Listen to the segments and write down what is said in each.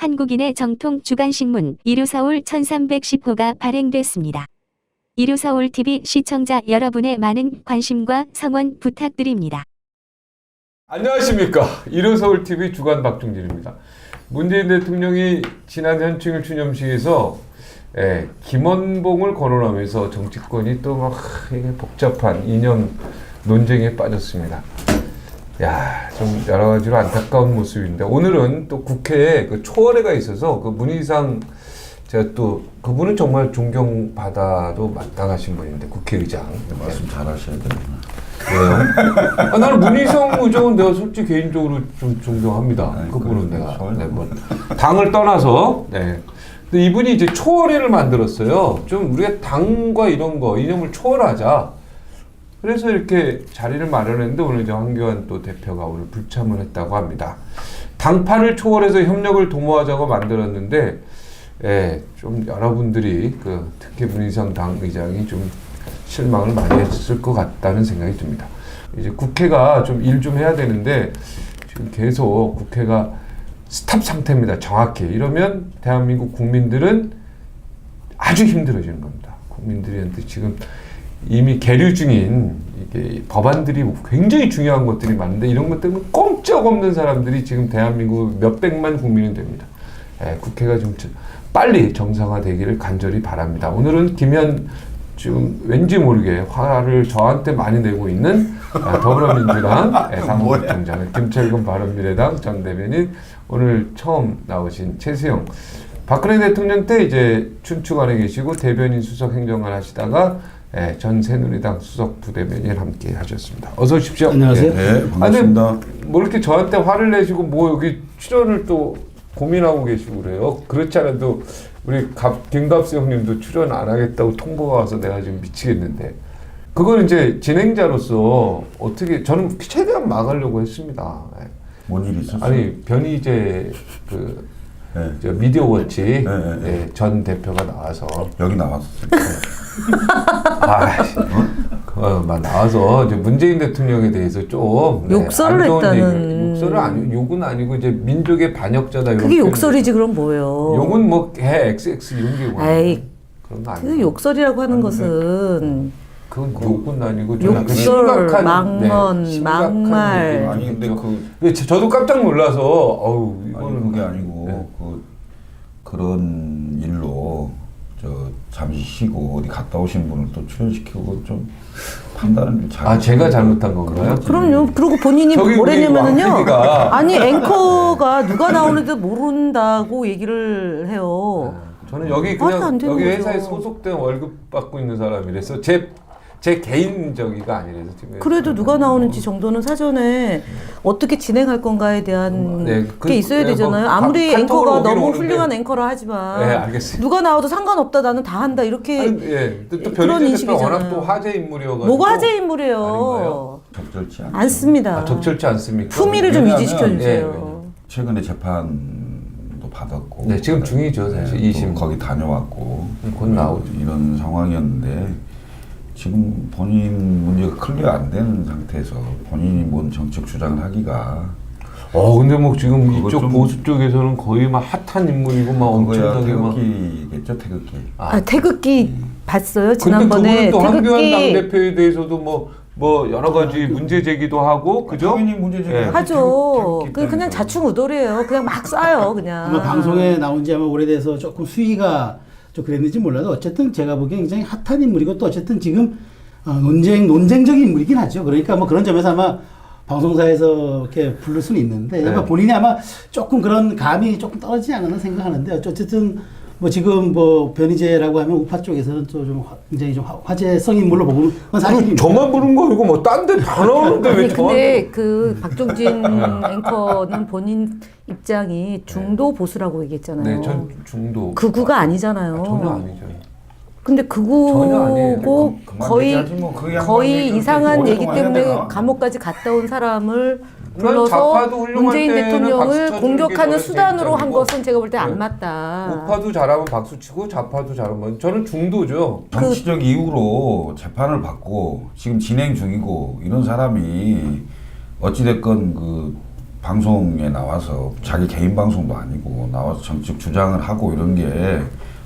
한국인의 정통 주간신문 일요서울 1310호가 발행됐습니다. 일요서울TV 시청자 여러분의 많은 관심과 성원 부탁드립니다. 안녕하십니까. 일요서울TV 주간 박종진입니다. 문재인 대통령이 지난 현충일 추념식에서 김원봉을 거론하면서 정치권이 또 막 복잡한 이념 논쟁에 빠졌습니다. 야, 좀 여러 가지로 안타까운 모습인데 오늘은 또 국회에 그 초월회가 있어서 그 문희상 제가 또 그분은 정말 존경받아도 마땅하신 분인데 국회의장 말씀 잘하셔야 되는구나. 왜요? 나는 문희상 의장은 내가 솔직히 개인적으로 좀 존경합니다. 아니, 그분은 그래, 내가 서울. 뭐 당을 떠나서 근데 이분이 이제 초월회를 만들었어요. 좀 우리가 당과 이런 거 이념을 초월하자. 그래서 이렇게 자리를 마련했는데 오늘 이제 황교안 또 대표가 오늘 불참을 했다고 합니다. 당파를 초월해서 협력을 도모하자고 만들었는데, 좀 여러분들이 특히 문희상 당 의장이 좀 실망을 많이 했을 것 같다는 생각이 듭니다. 이제 국회가 좀 일 좀 해야 되는데 지금 계속 국회가 스탑 상태입니다. 정확히 이러면 대한민국 국민들은 아주 힘들어지는 겁니다. 국민들한테 지금 이미 계류 중인 이게 법안들이 굉장히 중요한 것들이 많은데 이런 것 때문에 꼼짝없는 사람들이 지금 대한민국 몇백만 국민이 됩니다. 국회가 좀 빨리 정상화되기를 간절히 바랍니다. 오늘은 김현 지금 왠지 모르게 화를 저한테 많이 내고 있는 더불어민주당 상무부총장 김철근 바른미래당 전 대변인 오늘 처음 나오신 최수영 박근혜 대통령 때 이제 춘추관에 계시고 대변인 수석 행정관 하시다가 전 새누리당 수석 부대변인 함께 하셨습니다. 어서 오십시오. 안녕하세요. 네, 반갑습니다. 뭐 이렇게 저한테 화를 내시고 뭐 여기 출연을 또 고민하고 계시고 그래요. 그렇지 않아도 우리 김갑수 형님도 출연 안 하겠다고 통보가 와서 내가 지금 미치겠는데 그걸 이제 진행자로서 어떻게 저는 최대한 막으려고 했습니다. 뭔 일이 있었어요? 아니 변희재 저 미디어워치 전 대표가 나와서 여기 나왔었어요. 나와서 이제 문재인 대통령에 대해서 좀 욕설을 했다는 욕설은 욕은 아니고 이제 민족의 반역자다 이런 그게 욕설이지 그럼 뭐예요? 욕은 뭐 개 XX 이런 게 아이, 그런 거 아니에요. 그 욕설이라고 하는 것은 그건 욕은 아니고 욕설, 망언, 심각한 막말. 얘기. 아니 근데 근데 저도 깜짝 놀라서 이거는 그게 아니고 그런 일로 잠시 쉬고 어디 갔다 오신 분을 또 출연시키고 좀 판단을 잘. 제가 잘못한 건가요? 그럼요. 그리고 본인이 저기 뭐랬냐면은요. 우리 왕PD가 아니 앵커가 누가 나오는지 모른다고 얘기를 해요. 저는 여기 말도 안 그냥 되는 여기 거죠. 회사에 소속된 월급 받고 있는 사람이라서 제 개인적이가 아니라서 지금 그래도 누가 나오는지 정도는 사전에 어떻게 진행할 건가에 대한 게 있어야 되잖아요. 아무리 앵커가 너무 훌륭한 앵커라 하지만 알겠습니다. 누가 나와도 상관없다 나는 다 한다 이렇게 또 그런 변희재 대표 인식이잖아요. 워낙 또 화제 인물이어가지고 뭐가 화제 인물이에요? 아닌가요? 적절치 않습니다. 적절치 않습니까? 품위를 좀 왜냐하면, 유지시켜 주세요. 최근에 재판도 받았고. 네, 지금 중이죠, 사실 2심. 거기 다녀왔고. 곧 나오죠. 이런 상황이었는데. 지금 본인 문제가 클리어 안 되는 상태에서 본인이 뭔 정책 주장을 하기가 근데 뭐 지금 이쪽 좀 보수 쪽에서는 거의 막 핫한 인물이고 막 엄청나게 막 태극기겠죠, 태극기. 태극기 봤어요? 근데 지난번에 그분은 또 황교안 태극기 당대표에 대해서도 뭐 여러 가지 문제 제기도 하고 그죠? 당연히 문제 제기 하죠. 그냥 자충우돌이에요. 그냥 막 쏴요, 그냥. 아마 방송에 나온 지 아마 오래돼서 조금 수위가 좀 그랬는지 몰라도 어쨌든 제가 보기엔 굉장히 핫한 인물이고 또 어쨌든 지금 논쟁적인 인물이긴 하죠. 그러니까 뭐 그런 점에서 아마 방송사에서 이렇게 부를 수는 있는데 아마 본인이 아마 조금 그런 감이 조금 떨어지지 않았나 생각하는데 어쨌든 뭐 지금 뭐 변희재라고 하면 우파 쪽에서는 또 좀 굉장히 좀 화제성 인물로 보는 건 사실입니다. 저만 부른 거 아니고 뭐 딴 데 다 나오는데 왜 아니 저한테 근데 박종진 앵커는 본인 입장이 중도 보수라고 얘기했잖아요. 네, 전 중도 극우가 아니잖아요. 전혀 아니죠. 근데 전혀 아니에요. 극우고 그만 거의 얘기하지 뭐. 그 양반이 거의 그렇게 이상한 얘기 오랫동안 때문에 해야 되나? 감옥까지 갔다 온 사람을 난 불러서 좌파도 훌륭할 문재인 때는 박수 대통령을 쳐주는 게 공격하는 저는 수단으로 한 제일점이고. 것은 제가 볼 때 안 네. 맞다. 우파도 잘하면 박수 치고 좌파도 잘하면 저는 중도죠. 정치적 이유로 재판을 받고 지금 진행 중이고 이런 사람이 어찌됐건 방송에 나와서 자기 개인 방송도 아니고 나와서 정책 주장을 하고 이런 게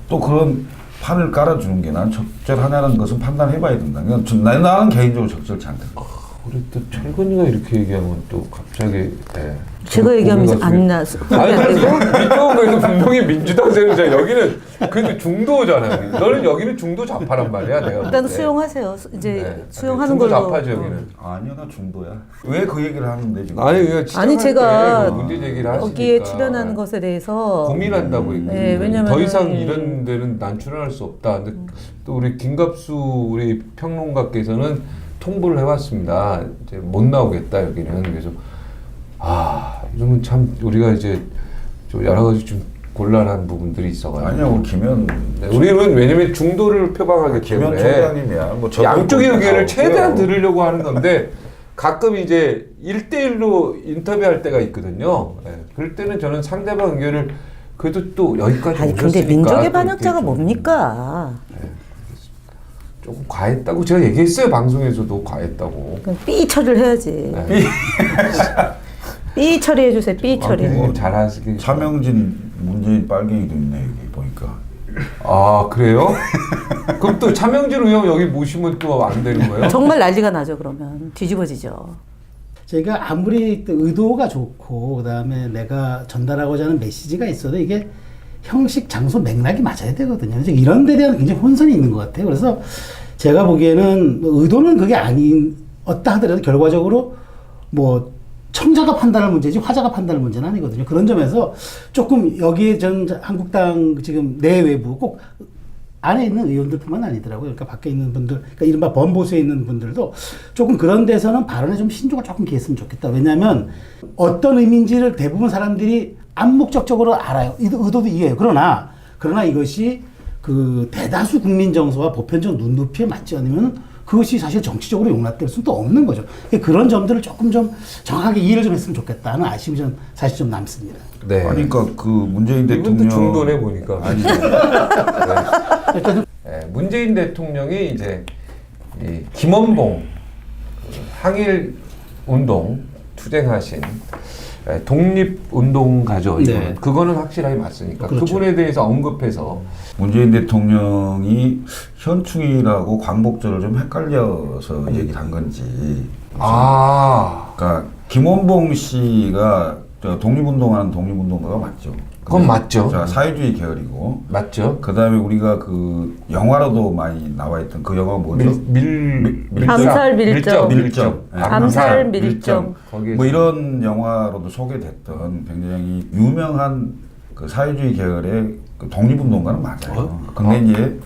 또 그런 판을 깔아주는 게 난 적절하냐는 것은 판단해봐야 된다. 나는 개인적으로 적절치 않다. 우리 또 철근이가 이렇게 얘기하면 또 갑자기 제가 얘기하면 안 나서. 아니 이쪽은 분명히 민주당 세력자 여기는 그래도 중도잖아요. 너는 여기는 중도 좌파란 말이야. 내가 일단 볼 때. 수용하세요. 이제 수용하는 중도 걸로. 좌파지 여기는. 아니야, 나 중도야. 왜 그 얘기를 하는데 지금? 아니 제가 문제 제기를 하시니까 거기에 출연하는 것에 대해서 고민한다고 얘기해요. 네, 왜냐면은 더 이상 이런 데는 난 출연할 수 없다. 근데 또 우리 김갑수 우리 평론가께서는 통보를 해왔습니다. 이제 못 나오겠다 여기는. 그래서 이러면 참 우리가 이제 좀 여러 가지 좀 곤란한 부분들이 있어가지고. 아니야, 우리 김현. 네, 우리는 왜냐면 중도를 표방하기 김현 때문에 총장님이야. 뭐 양쪽의 의견을 나오고요. 최대한 들으려고 하는 건데 가끔 이제 1대1로 인터뷰할 때가 있거든요. 네, 그럴 때는 저는 상대방 의견을 그래도 또 여기까지 아니 근데 오셨으니까 민족의 또 반역자가 이렇게 좀 뭡니까? 조금 과했다고 제가 얘기했어요. 방송에서도 과했다고. 그럼 삐 처리를 해야지. 네. 삐 처리해 주세요. 삐 처리. 잘하시기. 차명진 문재인 빨갱이도 있네 여기 보니까. 아 그래요? 그럼 또 차명진 의원 여기 모시면 또 안 되는 거예요? 정말 난리가 나죠. 그러면 뒤집어지죠. 저희가 아무리 또 의도가 좋고 그다음에 내가 전달하고자 하는 메시지가 있어도 이게 형식, 장소, 맥락이 맞아야 되거든요. 그래서 이런 데 대한 굉장히 혼선이 있는 것 같아요. 그래서 제가 보기에는 뭐 의도는 그게 아니었다 하더라도 결과적으로 뭐 청자가 판단할 문제지 화자가 판단할 문제는 아니거든요. 그런 점에서 조금 여기에 전 한국당 지금 내외부 꼭 안에 있는 의원들뿐만 아니더라고요. 그러니까 밖에 있는 분들, 그러니까 이른바 범보수에 있는 분들도 조금 그런 데서는 발언에 좀 신중을 조금 기했으면 좋겠다. 왜냐하면 어떤 의미인지를 대부분 사람들이 암묵적적으로 알아요. 의도도 이해해요. 그러나 이것이 그 대다수 국민 정서와 보편적 눈높이에 맞지 않으면 그것이 사실 정치적으로 용납될 수는 또 없는 거죠. 그런 점들을 조금 좀 정확하게 이해를 좀 했으면 좋겠다는 아쉬움이 좀 사실 좀 남습니다. 네. 아니 그러니까 그 문재인 이분도 대통령 중도네 보니까. 아니 네, 문재인 대통령이 이제 이 김원봉 항일 운동 투쟁하신 독립운동가죠. 네. 그거는 확실하게 맞으니까 그렇죠. 그분에 대해서 언급해서 문재인 대통령이 현충일하고 광복절을 좀 헷갈려서 얘기를 한 건지. 그러니까 김원봉 씨가 저 독립운동하는 독립운동가가 맞죠. 그건 맞죠. 자, 사회주의 계열이고. 맞죠. 그 다음에 우리가 그 영화로도 많이 나와 있던 그 영화 뭐죠? 암살 밀정. 밀정. 네. 암살 밀정. 거기에 뭐 이런 영화로도 소개됐던 굉장히 유명한 그 사회주의 계열의 그 독립운동가는 맞아요. 근데 이제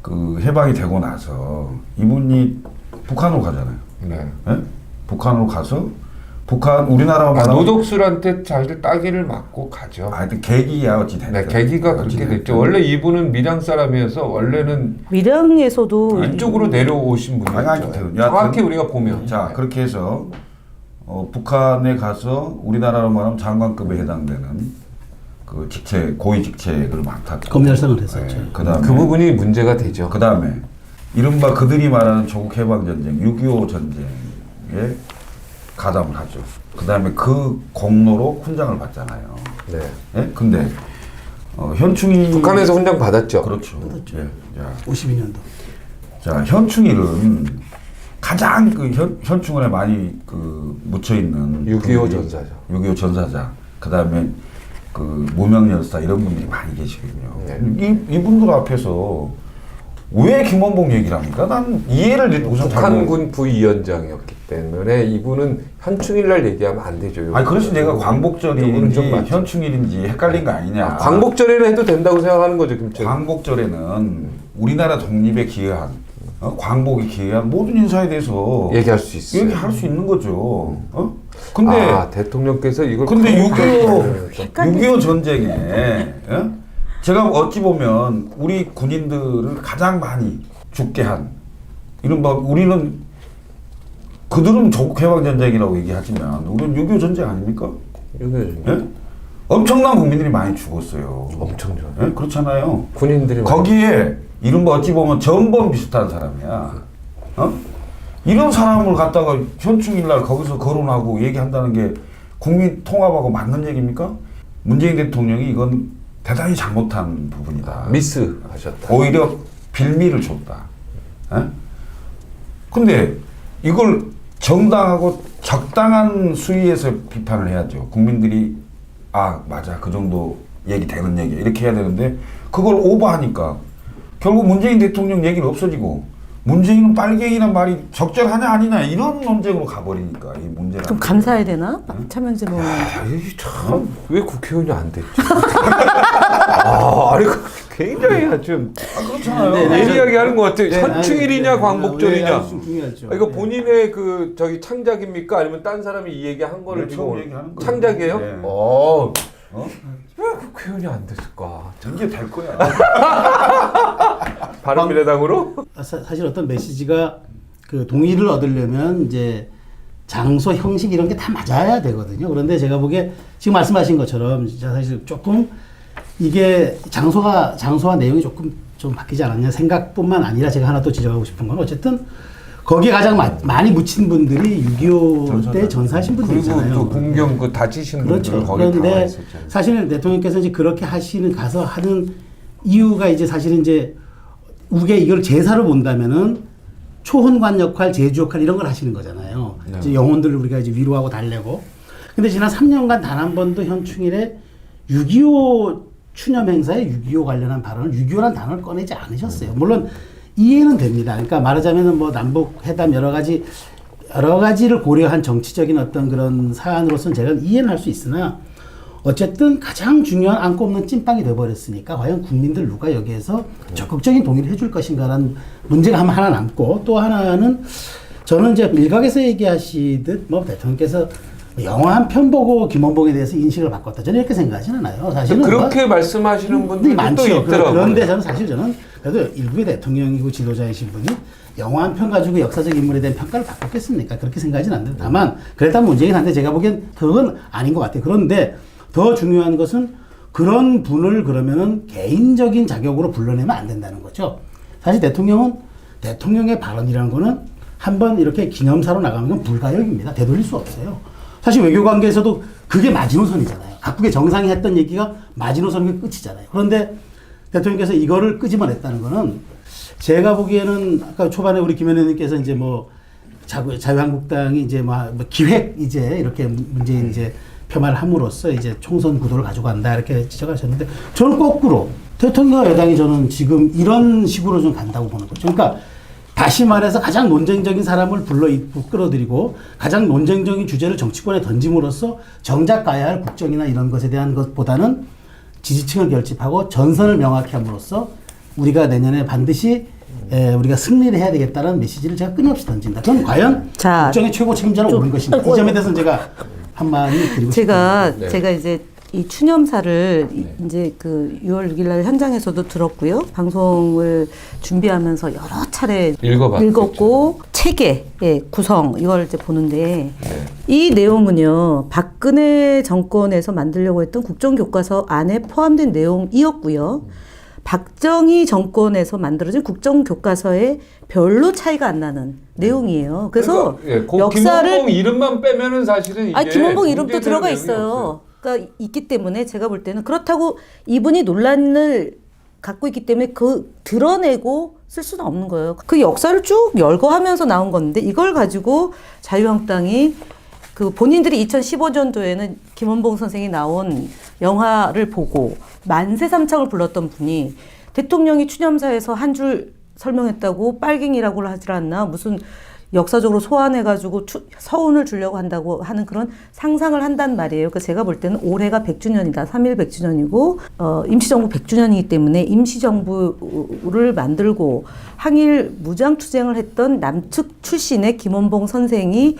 그 해방이 되고 나서 이분이 북한으로 가잖아요. 네. 네? 북한으로 가서 우리나라 노독술한테 자기들 따기를 맞고 가죠. 하여튼 계기야 어찌 됐든. 네, 계기가 그렇게 됐죠. 원래 이분은 밀양 사람이어서 원래는 밀양에서도 이쪽으로 내려오신 분이죠. 정확히 우리가 보면. 자 그렇게 해서 북한에 가서 우리나라로 말하면 장관급에 해당되는 그 고위 직책을 맡았고 검열성을 했었죠. 네, 그다음에 그 부분이 문제가 되죠. 그다음에 이른바 그들이 말하는 조국 해방 전쟁, 6.25 전쟁에 가담을 하죠. 그다음에 그 공로로 훈장을 받잖아요. 네. 네? 근데 현충일 북한에서 훈장 받았죠. 그렇죠. 예. 자, 52년도. 자, 현충일은 가장 그 현충일에 많이 그 묻혀 있는 6.25 전사죠. 6.25 전사자. 그다음에 그 무명열사 이런 분들이 많이 계시거든요. 네. 이분들 앞에서 왜 김원봉 얘기를 합니까? 난 이해를 우선 북한군 부위원장이었기 때문에 이분은 현충일날 얘기하면 안 되죠. 아니 그래서 내가 광복절인지 좀 맞죠. 현충일인지 헷갈린 거 아니냐. 광복절에는 해도 된다고 생각하는 거죠, 김철. 광복절에는 우리나라 독립에 기여한 광복에 기여한 모든 인사에 대해서 얘기할 수 있어요. 얘기할 수 있는 거죠. 근데 대통령께서 이걸 근데 6.25 전쟁에 제가 어찌 보면 우리 군인들을 가장 많이 죽게 한 이른바 우리는 그들은 조국 해방 전쟁이라고 얘기하지만 우리는 6.25 전쟁 아닙니까? 예? 엄청난 국민들이 많이 죽었어요. 엄청죠. 예? 그렇잖아요. 군인들이 거기에 이른바 어찌 보면 전범 비슷한 사람이야. 이런 사람을 갖다가 현충일날 거기서 거론하고 얘기한다는 게 국민 통합하고 맞는 얘기입니까? 문재인 대통령이 이건 대단히 잘못한 부분이다. 미스하셨다. 오히려 빌미를 줬다. 근데 이걸 정당하고 적당한 수위에서 비판을 해야죠. 국민들이 아 맞아 그 정도 얘기 되는 얘기 이렇게 해야 되는데 그걸 오버하니까 결국 문재인 대통령 얘기는 없어지고 문재인은 빨갱이란 말이 적절하냐 아니냐 이런 논쟁으로 가버리니까 이 문제가 좀 감사해야 되나? 차명지 뭐. 참왜 국회의원이 안 됐지? 아니 굉장히 좀 그렇잖아요. 네, 예리하게 하는 것 같아요. 네, 현충일이냐 네, 광복절이냐. 좀 중요하죠. 이거 네. 본인의 그 저기 창작입니까? 아니면 딴 사람이 이 얘기 한 거를 네, 지금 처음 얘기하는 거예요. 창작이에요? 네. 왜 국회의원이 안 됐을까? 이제 될 거야. 바른미래당으로? 사실 어떤 메시지가 그 동의를 얻으려면 이제 장소, 형식 이런 게 다 맞아야 되거든요. 그런데 제가 보기에 지금 말씀하신 것처럼 진짜 사실 조금 이게 장소와 내용이 조금 좀 바뀌지 않았냐 생각뿐만 아니라 제가 하나 또 지적하고 싶은 건 어쨌든 거기에 가장 많이 묻힌 분들이 6.25 때 전사하신 분들이잖아요. 그리고 또 군경 그 다치신 분들 그렇죠. 거기 나와 그런데 있었잖아요. 사실 대통령께서 이제 그렇게 가서 하는 이유가 이제 사실은 이제 우게 이걸 제사로 본다면은 초혼관 역할, 제주 역할 이런 걸 하시는 거잖아요. 네. 이제 영혼들을 우리가 이제 위로하고 달래고. 근데 지난 3년간 단 한 번도 현충일에 6.25 추념 행사에 6.25 관련한 발언을 6.25란 단어를 꺼내지 않으셨어요. 물론 이해는 됩니다. 그러니까 말하자면은 뭐 남북 회담 여러 가지를 고려한 정치적인 어떤 그런 사안으로서는 제가 이해는 할 수 있으나 어쨌든 가장 중요한 안고 없는 찐빵이 돼버렸으니까 과연 국민들 누가 여기에서 적극적인 동의를 해줄 것인가라는 문제가 하나 남고 또 하나는 저는 이제 일각에서 얘기하시듯 뭐 대통령께서 영화 한 편 보고 김원봉에 대해서 인식을 바꿨다. 저는 이렇게 생각하지는 않아요. 사실은 그렇게 말씀하시는 분들이 또 많죠. 있더라고요. 그런데 저는 그래도 일부의 대통령이고 지도자이신 분이 영화 한 편 가지고 역사적 인물에 대한 평가를 바꿨겠습니까? 그렇게 생각하지는 않는데 다만 그랬다면 문제긴 한데 제가 보기엔 그건 아닌 것 같아요. 그런데 더 중요한 것은 그런 분을 그러면은 개인적인 자격으로 불러내면 안 된다는 거죠. 사실 대통령은 대통령의 발언이라는 거는 한번 이렇게 기념사로 나가는 건 불가역입니다. 되돌릴 수 없어요. 사실 외교 관계에서도 그게 마지노선이잖아요. 각국의 정상이 했던 얘기가 마지노선이 끝이잖아요. 그런데 대통령께서 이거를 끄집어냈다는 거는 제가 보기에는 아까 초반에 우리 김 의원님께서 이제 뭐 자유한국당이 이제 뭐 기획 이제 이렇게 문재인 이제 폄하를 함으로써 이제 총선 구도를 가지고 간다 이렇게 지적하셨는데 저는 거꾸로 대통령과 여당이 저는 지금 이런 식으로 좀 간다고 보는 거죠. 그러니까 다시 말해서 가장 논쟁적인 사람을 끌어들이고 가장 논쟁적인 주제를 정치권에 던짐으로써 정작 가야 할 국정이나 이런 것에 대한 것보다는 지지층을 결집하고 전선을 명확히 함으로써 우리가 내년에 반드시 우리가 승리를 해야 되겠다는 메시지를 제가 끊임없이 던진다. 그럼 과연 국정의 최고 책임자는 옳은 것인가? 이 점에 대해서는 제가 한마디 드리고 싶습니다. 제가 이제 이 추념사를 이제 그 6월 6일 날 현장에서도 들었고요. 방송을 준비하면서 여러 차례 읽었고 체계의 구성 이걸 이제 보는데 이 내용은요. 박근혜 정권에서 만들려고 했던 국정교과서 안에 포함된 내용이었고요. 박정희 정권에서 만들어진 국정교과서에 별로 차이가 안 나는 내용이에요. 그래서 그러니까, 역사를 김원봉 이름만 빼면은 사실은 이게 김원봉 이름도 들어가 있어요. 그러니까 있기 때문에 제가 볼 때는 그렇다고 이분이 논란을 갖고 있기 때문에 그 드러내고 쓸 수는 없는 거예요. 그 역사를 쭉 열거하면서 나온 건데 이걸 가지고 자유한국당이 그 본인들이 2015년도에는 김원봉 선생이 나온 영화를 보고 만세삼창을 불렀던 분이 대통령이 추념사에서 한 줄 설명했다고 빨갱이라고 하질 않나 무슨 역사적으로 소환해가지고 서운을 주려고 한다고 하는 그런 상상을 한단 말이에요. 그러니까 제가 볼 때는 올해가 100주년이다. 3.1 100주년이고 임시정부 100주년이기 때문에 임시정부를 만들고 항일 무장투쟁을 했던 남측 출신의 김원봉 선생이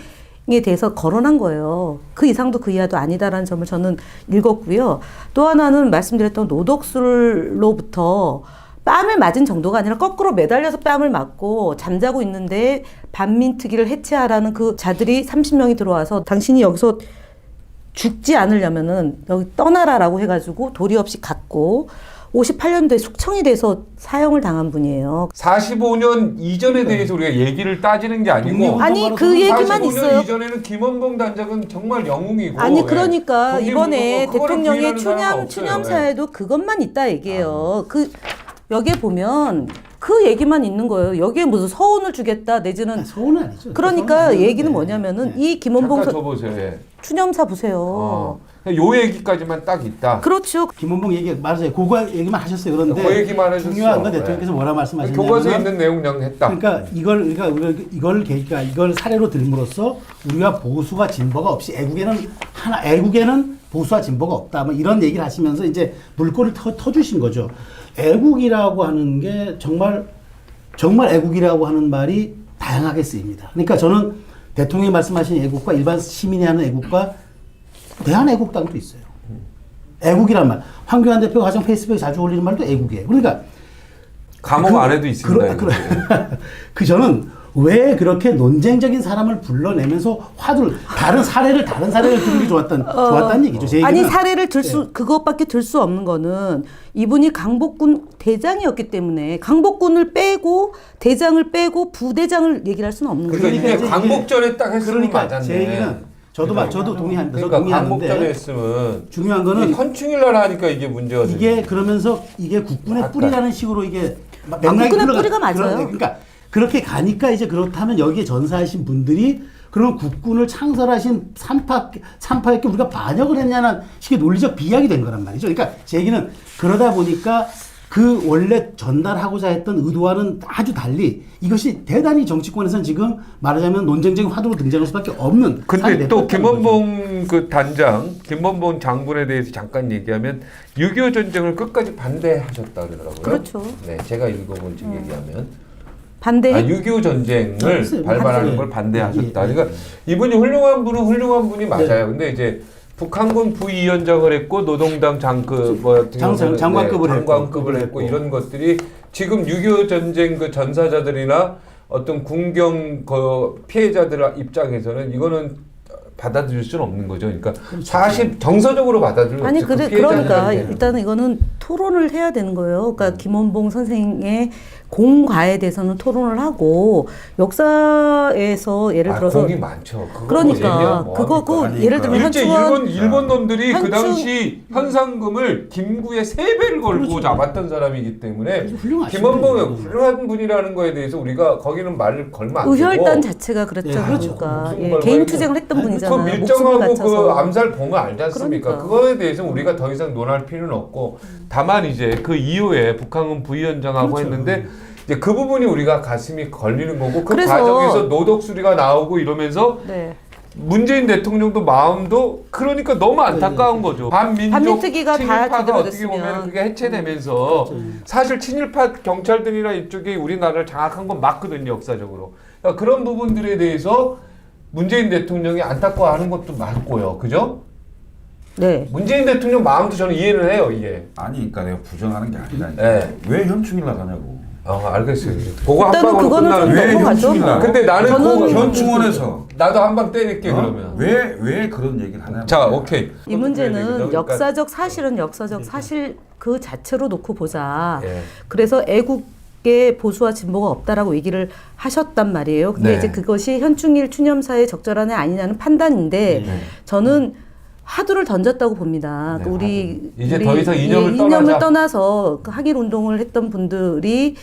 에 대해서 거론한 거예요. 그 이상도 그 이하도 아니다라는 점을 저는 읽었고요. 또 하나는 말씀드렸던 노독술로부터 뺨을 맞은 정도가 아니라 거꾸로 매달려서 뺨을 맞고 잠자고 있는데 반민특위를 해체하라는 그 자들이 30명이 들어와서 당신이 여기서 죽지 않으려면은 여기 떠나라라고 해가지고 도리 없이 갔고 58년도에 숙청이 돼서 사형을 당한 분이에요. 45년 이전에 대해서 우리가 얘기를 따지는 게 아니고 독립운동 아니 그 얘기만 45년 있어요. 이전에는 김원봉 단장은 정말 영웅이고 아니 예. 그러니까 이번에 독립운동은 그거를 대통령의 부인하는 사람은 없어요. 추념사에도 그것만 있다 얘기예요. 그 여기에 보면 그 얘기만 있는 거예요. 여기에 무슨 서운을 주겠다 내지는 소원은 아니죠. 그러니까 소원은 얘기는 아닌데. 뭐냐면은 네. 이 김원봉 잠깐 줘보세요. 예. 추념사 보세요. 요 얘기까지만 딱 있다. 그렇죠. 김원봉 얘기 말하세요. 그거 얘기만 하셨어요. 그런데 그 얘기만 해줬어. 중요한 건 네. 대통령께서 뭐라 말씀하셨냐면 교과서에 있는 내용 그냥 했다. 그러니까 이걸 사례로 들므로써 우리가 보수와 진보가 없이 애국에는 보수와 진보가 없다. 뭐 이런 얘기를 하시면서 이제 물꼬를 터주신 거죠. 애국이라고 하는 게 정말 애국이라고 하는 말이 다양하게 쓰입니다. 그러니까 저는 대통령이 말씀하신 애국과 일반 시민이 하는 애국과 대한애국당도 있어요. 애국이란 말. 황교안 대표가 가장 페이스북에 자주 올리는 말도 애국이에요. 그러니까 감옥 안에도 있습니다. 저는 왜 그렇게 논쟁적인 사람을 불러내면서 다른 사례를 들는 게 좋았다는 얘기죠. 제 아니 얘기는. 사례를 그것밖에 들 수 없는 거는 이분이 강복군 대장이었기 때문에 강복군을 빼고 대장을 빼고 부대장을 얘기를 할 수는 없는 거죠. 그러니까 이게 이제 광복절에 딱 했으면 그러니까 맞았네. 제 얘기는 저도 동의합니다. 그러니까 동의하는데 광복절에 했으면 중요한 거는 현충일날 하니까 이게 문제가 되는 이게 그러면서 이게 국군의 맞다. 뿌리라는 식으로 이게 국군의 뿌리가 맞아요. 그러니까 그렇게 가니까 이제 그렇다면 여기에 전사하신 분들이 그런 국군을 창설하신 삼파에게 우리가 반역을 했냐는 식의 논리적 비약이 된 거란 말이죠. 그러니까 제 얘기는 그러다 보니까 그 원래 전달하고자 했던 의도와는 아주 달리 이것이 대단히 정치권에서는 지금 말하자면 논쟁적인 화두로 등장할 수밖에 없는. 근데 또 김원봉 그 단장, 김원봉 장군에 대해서 잠깐 얘기하면 6.25 전쟁을 끝까지 반대하셨다 그러더라고요. 그렇죠. 네, 제가 읽어본 책 얘기하면 반대. 6.25 전쟁을 글쎄요. 발발하는 반대. 걸 반대하셨다. 예, 그러니까 이분이 훌륭한 분이 맞아요. 근데 이제 북한군 부위원장을 했고 노동당 장관급을 했고 이런 것들이 지금 6.25 전쟁 그 전사자들이나 어떤 군경 그 피해자들 입장에서는 이거는 받아들일 수는 없는 거죠. 그러니까 사실 정서적으로 받아들일 아니 수 없죠. 그러니까 일단은 이거는 토론을 해야 되는 거예요. 그러니까 김원봉 선생의 공과에 대해서는 토론을 하고 역사에서 예를 들어서 공이 많죠. 그러니까 그거 예를 들면 일제 일본 놈들이 그 현충- 당시 현상금을 김구의 3배를 걸고 그렇죠. 잡았던 사람이기 때문에 훌륭하시죠. 김원봉이 훌륭한 분이라는 거에 대해서 우리가 거기는 말을 걸면 안 되고 의혈단 자체가 그랬죠. 예, 그렇죠. 그러니까 목숨 예, 걸고 개인 했는데 투쟁을 했던 아니, 그 분이잖아요. 목숨을 밀정하고 그 바쳐서. 암살 봉을 알지 않습니까? 그러니까. 그거에 대해서 우리가 더 이상 논할 필요는 없고 다만 이제 그 이후에 북한군 부위원장하고 그렇죠. 했는데 이제 그 부분이 우리가 가슴이 걸리는 거고 그 그래서- 과정에서 노독수리가 나오고 이러면서 네. 문재인 대통령도 마음도 그러니까 너무 안타까운 거죠. 반민특위가 다 친일파가 제대로 어떻게 됐으면. 보면 그게 해체되면서 사실 친일파 경찰들이나 이쪽이 우리나라를 장악한 건 맞거든요, 역사적으로. 그러니까 그런 부분들에 대해서 문재인 대통령이 안타까워하는 것도 맞고요, 그죠? 네. 문재인 대통령 마음도 저는 이해를 해요, 이게. 아니, 그러니까 내가 부정하는 게 아니라 네. 왜 현충일 나가냐고. 알겠어요. 그거 한 일단은 방으로 그거는 좀 끝나는데. 왜 넘어가죠. 현충일날? 뭐. 근데 나는 저는 그거 현충원에서 나도 한 방 때릴게 그러면. 왜 그런 얘기를 하냐? 자, 오케이. 이 문제는 그러니까- 역사적 사실은 역사적 사실 그 자체로 놓고 보자. 예. 그래서 애국의 보수와 진보가 없다라고 얘기를 하셨단 말이에요. 근데 네. 이제 그것이 현충일 추념사에 적절하냐 아니냐는 판단인데 네. 저는 화두를 던졌다고 봅니다. 네, 그 우리 이제 우리 더 이상 이념을 이념을 떠나자. 떠나서 그 학일 운동을 했던 분들이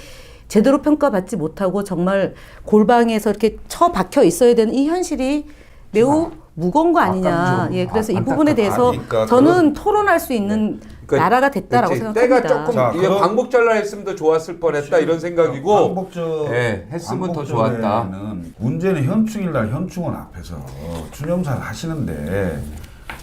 제대로 평가받지 못하고 정말 골방에서 이렇게 처박혀 있어야 되는 이 현실이 매우 무거운 거 아니냐. 아깝죠. 예, 그래서 이 안타깝다. 부분에 대해서 그러니까 저는 토론할 수 있는 그러니까 나라가 됐다라고 그치. 생각합니다. 때가 조금 자, 이게 그럼- 광복절날 했으면 더 좋았을 뻔했다 이런 생각이고 광복절 예, 했으면 더 좋았다. 광복절에는 문제는 현충일날 현충원 앞에서 추념사를 하시는데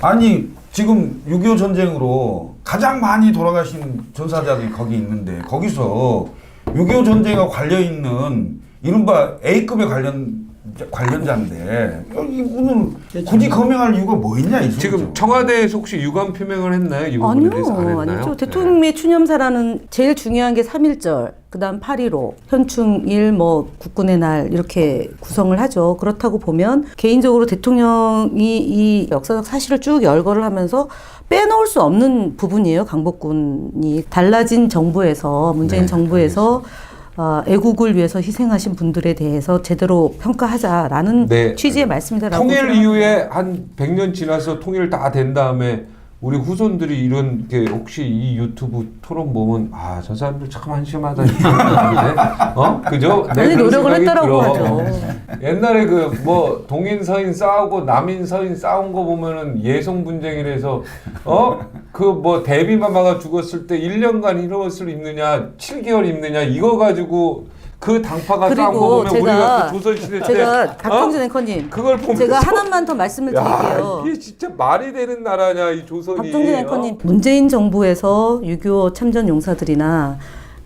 아니 지금 6.25 전쟁으로 가장 많이 돌아가신 전사자들이 거기 있는데 거기서 6.25 전쟁과 관련 있는 이른바 A급에 관련 관련자인데 이분은 굳이 거명할 이유가 뭐 있냐 이 소리죠. 지금 청와대에서 혹시 유감 표명을 했나요? 이 부분에 대해서 안 아니요, 했나요? 아니죠. 대통령의 추념사라는 제일 중요한 게 3.1절, 그다음 8.15, 현충일, 뭐 국군의 날 이렇게 구성을 하죠. 그렇다고 보면 개인적으로 대통령이 이 역사적 사실을 쭉 열거를 하면서 빼놓을 수 없는 부분이에요. 강복군이 달라진 정부에서 문재인 네, 정부에서 애국을 위해서 희생하신 분들에 대해서 제대로 평가하자라는 네. 취지의 말씀이다라고 통일 생각합니다. 이후에 한 100년 지나서 통일 다 된 다음에 우리 후손들이 이런 게 혹시 이 유튜브 토론 보면 아 저 사람들 참 한심하다 이러는데 그죠? 내 아니, 그런 노력을 생각이 했다라고 들어. 하죠. 옛날에 그 뭐 동인 서인 싸우고 남인 서인 싸운 거 보면은 예송 분쟁이라서 그 뭐 대비마마가 죽었을 때 1년간 히로스를 입느냐 7개월 입느냐 이거 가지고 그 당파가 싸운 거 그리고 보면 우리가 그 조선시대 때 제가 박정진 앵커님 그걸 보면서 제가 하나만 더 말씀을 드릴게요. 이게 진짜 말이 되는 나라냐 이 조선이. 박정진 앵커님 문재인 정부에서 6.25 참전 용사들이나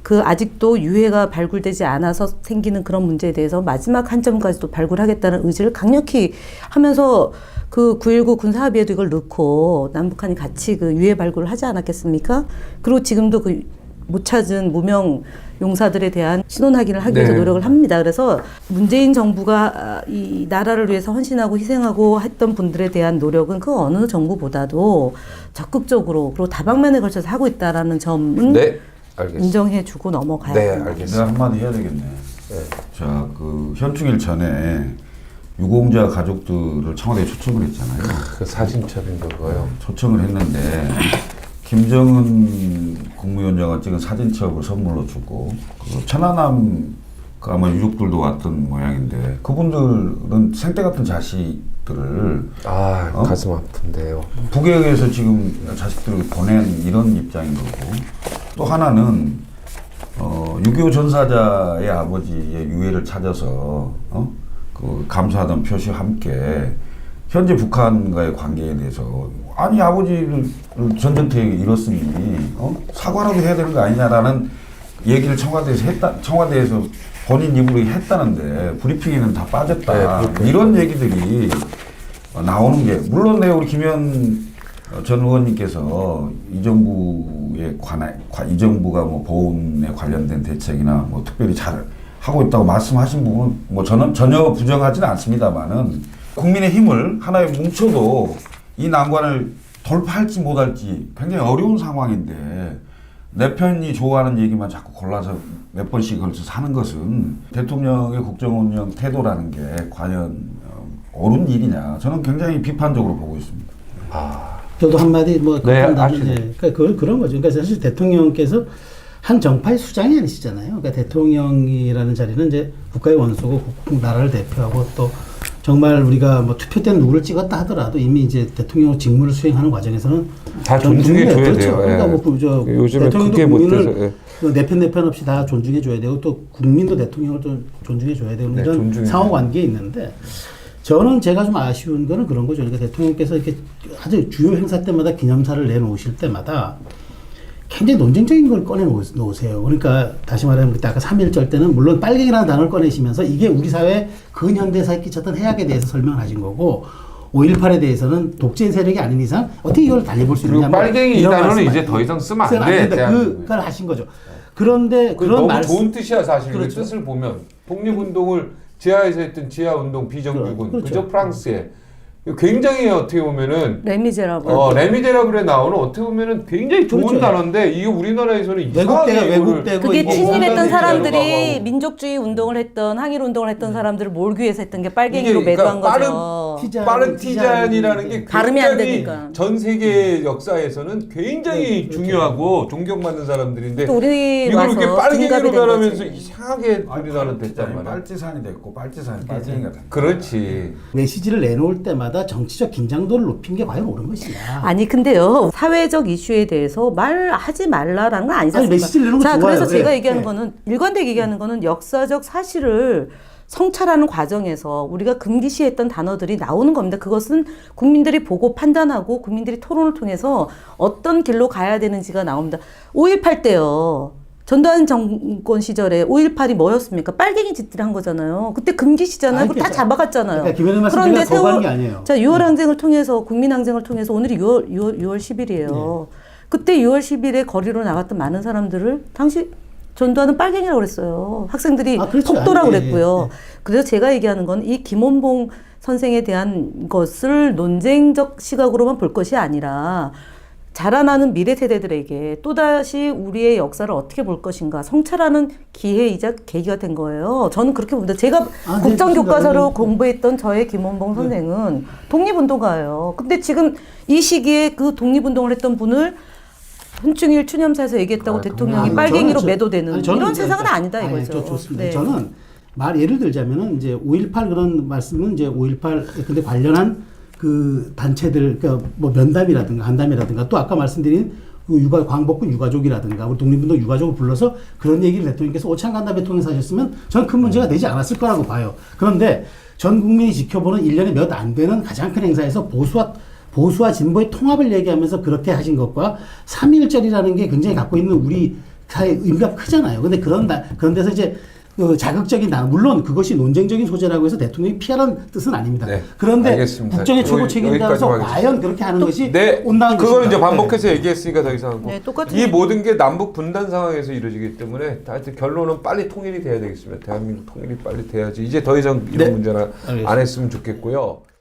그 아직도 유해가 발굴되지 않아서 생기는 그런 문제에 대해서 마지막 한 점까지도 발굴하겠다는 의지를 강력히 하면서 그 9.19 군사합의에도 이걸 넣고 남북한이 같이 그 유해 발굴을 하지 않았겠습니까? 그리고 지금도 그 못 찾은 무명 용사들에 대한 신원 확인을 하기 위해서 네. 노력을 합니다. 그래서 문재인 정부가 이 나라를 위해서 헌신하고 희생하고 했던 분들에 대한 노력은 그 어느 정부보다도 적극적으로 그리고 다방면에 걸쳐서 하고 있다라는 점은 네, 알겠습니다. 인정해주고 넘어가야 네, 합니다. 알겠습니다. 내가 한마디 해야 되겠네. 자, 그 현충일 전에 유공자 가족들을 청와대에 초청을 했잖아요. 그 사진 찍은 거요. 초청을 했는데 김정은 국무위원장가 찍은 사진첩을 선물로 주고 그 천안함 그 아마 유족들도 왔던 모양인데 그분들은 생때 같은 자식들을 가슴 아픈데요. 북에서 지금 자식들을 보낸 이런 입장인 거고 또 하나는 6.25 전사자의 아버지의 유해를 찾아서 그 감사하던 표시와 함께 현재 북한과의 관계에 대해서 아니 아버지를 전쟁터에 잃었으니 사과라도 해야 되는 거 아니냐라는 얘기를 청와대에서 본인 입으로 했다는데 브리핑에는 다 빠졌다. 네, 이런 얘기들이 나오는 게 물론 우리 김현 전 의원님께서 이 정부가 뭐 보훈에 관련된 대책이나 뭐 특별히 잘 하고 있다고 말씀하신 부분은 뭐 저는 전혀 부정하지는 않습니다만은 국민의 힘을 하나에 뭉쳐도 이 난관을 돌파할지 못할지 굉장히 어려운 상황인데 내 편이 좋아하는 얘기만 자꾸 골라서 몇 번씩 걸쳐서 하는 것은 대통령의 국정운영 태도라는 게 과연 옳은 일이냐 저는 굉장히 비판적으로 보고 있습니다. 저도 한마디 뭐 네, 그러니까 그런 거죠. 그러니까 사실 대통령께서 한 정파의 수장이 아니시잖아요. 그러니까 대통령이라는 자리는 이제 국가의 원수고 나라를 대표하고 또 정말 우리가 뭐 투표 때는 누구를 찍었다 하더라도 이미 이제 대통령 직무를 수행하는 과정에서는 다 존중해 줘야 그렇죠. 돼요. 그러니까 예. 뭐 요즘에 대통령도 크게 국민을 못해서 내 편 없이 다 존중해 줘야 되고 또 국민도 대통령을 또 존중해 줘야 되는 네, 이런 존중해 상호 줘야 관계에 있는데 저는 제가 좀 아쉬운 거는 그런 거죠. 그러니까 대통령께서 이렇게 아주 주요 행사 때마다 기념사를 내놓으실 때마다 굉장히 논쟁적인 걸 꺼내 놓으세요. 그러니까 다시 말하면 그때 아까 3.1절 때는 물론 빨갱이라는 단어를 꺼내시면서 이게 우리 사회 근현대사에 끼쳤던 해악에 대해서 설명을 하신 거고 5.18에 대해서는 독재 세력이 아닌 이상 어떻게 이걸 달래볼 수 그리고 있느냐. 빨갱이 이 이런 단어는 말씀 이제 더 이상 쓰면 안 안 돼. 된다. 그걸 하신 거죠. 그런데 그런 너무 말씀 좋은 뜻이야 사실. 그 그렇죠. 뜻을 보면 독립운동을 지하에서 했던 지하운동 비정규군 그렇죠. 그저 프랑스에 굉장히 어떻게 보면은 레미제라블. 레미제라블에 나오는 어떻게 보면은 굉장히 좋은 그렇죠. 단어인데 이게 우리나라에서는 이상하게 왜곡되고 그게 뭐 친일했던 공산주의 사람들이 제도가 민족주의 운동을 했던 항일 운동을 했던 사람들을 몰기 위해서 했던 게 이게 빨갱이로 그러니까 매도한 거죠. 빠른 티잔이라는 게 발음이 안 굉장히 되니까. 전 세계 역사에서는 굉장히 네, 그렇죠. 중요하고 존경받는 사람들인데 또 우리 이걸 와서 이렇게 등갑이 빠르게 된 변하면서 거지. 이상하게 우리나라는 됐단 말이야. 빨치산이 됐고 빨치산이 빨갱이가 됐고 그렇지. 메시지를 내놓을 때마다 정치적 긴장도를 높인 게 과연 옳은 것이냐. 아니 근데요 사회적 이슈에 대해서 말하지 말라라는 건 아니지 아니, 않습니까? 메시지를 내는 거 자 좋아요. 그래서 제가 네. 얘기하는 네. 거는 일관되게 얘기하는 거는 역사적 사실을 성찰하는 과정에서 우리가 금기시했던 단어들이 나오는 겁니다. 그것은 국민들이 보고 판단하고 국민들이 토론을 통해서 어떤 길로 가야 되는지가 나옵니다. 5.18 때요. 전두환 정권 시절에 5.18이 뭐였습니까? 빨갱이 짓들이 한 거잖아요. 그때 금기시잖아요. 아니, 그거 다 그러니까 잡아갔잖아요. 그러니까 김현우 말씀 그런데 제가 거부하는 게 아니에요. 자, 6월 항쟁을 통해서 국민 항쟁을 통해서 오늘이 6월 10일이에요. 그때 6월 10일에 거리로 나갔던 많은 사람들을 당시 전두환은 빨갱이라고 그랬어요. 학생들이 그렇죠. 폭도라고 아니, 그랬고요. 그래서 제가 얘기하는 건 이 김원봉 선생에 대한 것을 논쟁적 시각으로만 볼 것이 아니라 자라나는 미래 세대들에게 또다시 우리의 역사를 어떻게 볼 것인가 성찰하는 기회이자 계기가 된 거예요. 저는 그렇게 봅니다. 제가 네, 국정교과서로 그렇습니다. 공부했던 저의 김원봉 선생은 독립운동가예요. 근데 지금 이 시기에 그 독립운동을 했던 분을 현충일 추념사에서 얘기했다고 대통령이 빨갱이로 매도되는 이런 세상은 아니다 이거죠. 좋습니다. 네. 저는 예를 들자면은 이제 5.18 그런 말씀은 이제 5.18 근데 관련한 그 단체들 그러니까 뭐 면담이라든가 한담이라든가 또 아까 말씀드린 그 광복군 유가족이라든가 우리 독립운동 유가족을 불러서 그런 얘기를 대통령께서 오창간담회 통해서 하셨으면 저는 큰 문제가 되지 않았을 거라고 봐요. 그런데 전 국민이 지켜보는 1년에 몇 안 되는 가장 큰 행사에서 보수와 진보의 통합을 얘기하면서 그렇게 하신 것과 3.1절이라는 게 굉장히 갖고 있는 우리 사회의 의미가 크잖아요. 근데 그런 데서 이제 자극적인 물론 그것이 논쟁적인 소재라고 해서 대통령이 피하라는 뜻은 아닙니다. 네, 그런데 알겠습니다. 국정의 최고 책임자로서 여기까지만 과연 그렇게 하는 것이 네, 온당한 것인가. 그걸 이제 반복해서 얘기했으니까 더 이상 하고 네, 똑같은 이 모든 게 남북 분단 상황에서 이루어지기 때문에 하여튼 결론은 빨리 통일이 돼야 되겠습니다. 대한민국 통일이 빨리 돼야지 이제 더 이상 이런 네, 문제는 알겠습니다. 안 했으면 좋겠고요.